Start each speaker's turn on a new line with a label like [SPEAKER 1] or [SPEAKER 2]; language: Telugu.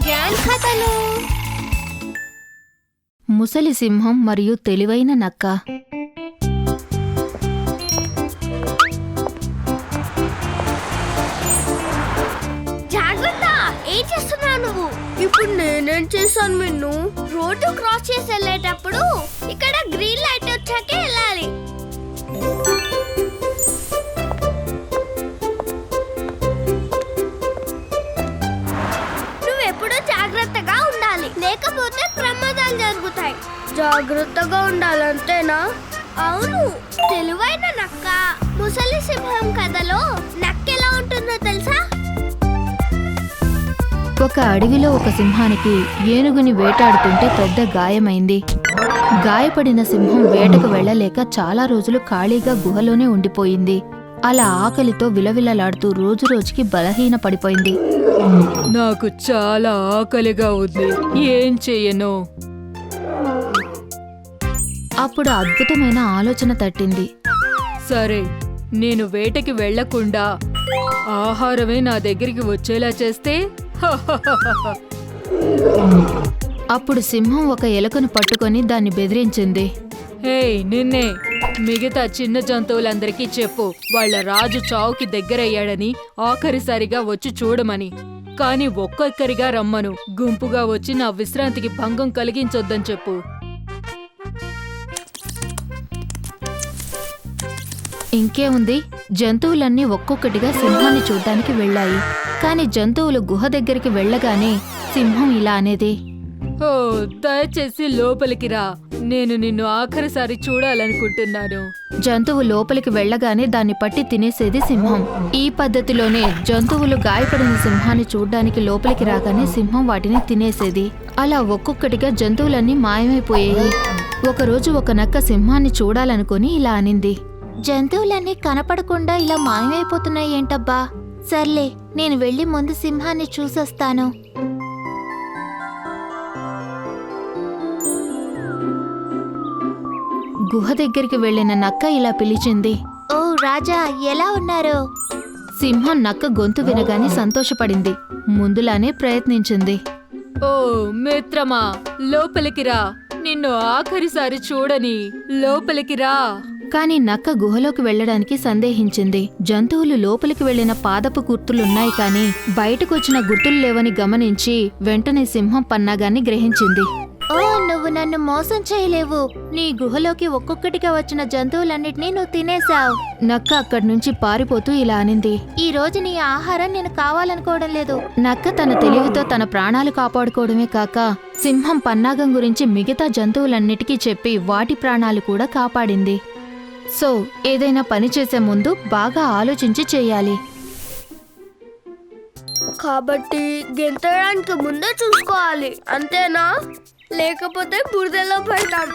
[SPEAKER 1] గ్రాండ్ కథలు.
[SPEAKER 2] ముసలి సింహం మరియు తెలివైన నక్క.
[SPEAKER 1] జాగ్రత్త, ఏం చేస్తున్నావు నువ్వు? ఇప్పుడు నేనేం చేశాను? నిన్ను రోడ్డు క్రాస్ చేసి వెళ్ళేటప్పుడు ఇక్కడ గ్రీన్ లైట్ వచ్చాకే వెళ్ళాలి. నువ్వెప్పుడు జాగ్రత్తగా ఉండాలి, లేకపోతే ప్రమాదాలు జరుగుతాయి. జాగ్రత్తగా ఉండాలంతేనా? అవును. తెలివైన నక్క ముసలి సింహం కథలో నక్క ఎలా ఉంటుందో తెలుసా?
[SPEAKER 2] ఒక అడవిలో ఒక సింహానికి ఏనుగుని వేటాడుతుంటే పెద్ద గాయమైంది. గాయపడిన సింహం వేటకు వెళ్లలేక చాలా రోజులు ఖాళీగా గుహలోనే ఉండిపోయింది. అలా ఆకలితో విలవిలలాడుతూ రోజురోజుకి బలహీన పడిపోయింది.
[SPEAKER 3] నాకు చాలా ఆకలిగా ఉంది, ఏం చెయ్యను?
[SPEAKER 2] అప్పుడు అద్భుతమైన ఆలోచన తట్టింది.
[SPEAKER 3] సరే, నేను వేటకి వెళ్లకుండా ఆహారమే నా దగ్గరికి వచ్చేలా చేస్తే
[SPEAKER 2] అప్పుడు సింహం ఒక ఎలుకను పట్టుకొని దాన్ని బెదిరించింది.
[SPEAKER 3] హే నిన్నే, మిగతా చిన్న జంతువులందరికీ చెప్పు వాళ్ళ రాజు చావుకి దగ్గరయ్యాడని, ఆఖరిసారిగా వచ్చి చూడమని. కాని ఒక్కొక్కరిగా రమ్మను, గుంపుగా వచ్చి నా విశ్రాంతికి భంగం కలిగించొద్దని చెప్పు.
[SPEAKER 2] ఇంకేముంది, జంతువులన్నీ ఒక్కొక్కటిగా సింహాన్ని చూడ్డానికి వెళ్ళాయి. కాని జంతువులు గుహ దగ్గరికి వెళ్ళగానే సింహం ఇలా అనేది.
[SPEAKER 3] ఓ, దయచేసి లోపలికి రా, నేను నిన్ను ఆఖరిసారి చూడాలనుకుంటున్నాను.
[SPEAKER 2] జంతువు లోపలికి వెళ్ళగానే దాన్ని పట్టి తినేసేది సింహం. ఈ పద్ధతిలోనే జంతువులు గాయపడిన సింహాన్ని చూడ్డానికి లోపలికి రాగానే సింహం వాటిని తినేసేది. అలా ఒక్కొక్కటిగా జంతువులన్నీ మాయమైపోయాయి. ఒకరోజు ఒక నక్క సింహాన్ని చూడాలనుకుని ఇలా అనింది. జంతువులన్నీ కనపడకుండా ఇలా మాయమైపోతున్నాయి ఏంటబ్బా? సర్లే, నేను వెళ్ళి ముందు సింహాన్ని చూసొస్తాను. గుహ దగ్గరికి వెళ్లిన నక్క ఇలా పిలిచింది. ఓ రాజా, ఎలా ఉన్నారు? సింహం నక్క గొంతు వినగానే సంతోషపడింది. ముందులానే ప్రయత్నించింది.
[SPEAKER 3] ఓ మిత్రమా, లోపలికి రా, నిన్ను ఆఖరిసారి చూడని, లోపలికి రా.
[SPEAKER 2] కాని నక్క గుహలోకి వెళ్లడానికి సందేహించింది. జంతువులు లోపలికి వెళ్లిన పాదపు గుర్తులున్నాయి కాని బయటకొచ్చిన గుర్తులు లేవని గమనించి వెంటనే సింహం పన్నాగాన్ని గ్రహించింది. ఓ, నువ్వు నన్ను మోసం చేయలేవు. నీ గుహలోకి ఒక్కొక్కటిగా వచ్చిన జంతువులన్నిటినీ నువ్వు తినేశావు. నక్క అక్కడి నుంచి పారిపోతూ ఇలా అనింది. ఈ రోజు నీ ఆహారం నేను కావాలనుకోవడం లేదు. నక్క తన తెలివితో తన ప్రాణాలు కాపాడుకోవడమే కాక సింహం పన్నాగం గురించి మిగతా జంతువులన్నిటికీ చెప్పి వాటి ప్రాణాలు కూడా కాపాడింది. సో, ఏదైనా పని చేసే ముందు బాగా ఆలోచించి చేయాలి.
[SPEAKER 1] కాబట్టి గెంతడానికి ముందే చూసుకోవాలి, అంతేనా? లేకపోతే బురదలో పడతాం.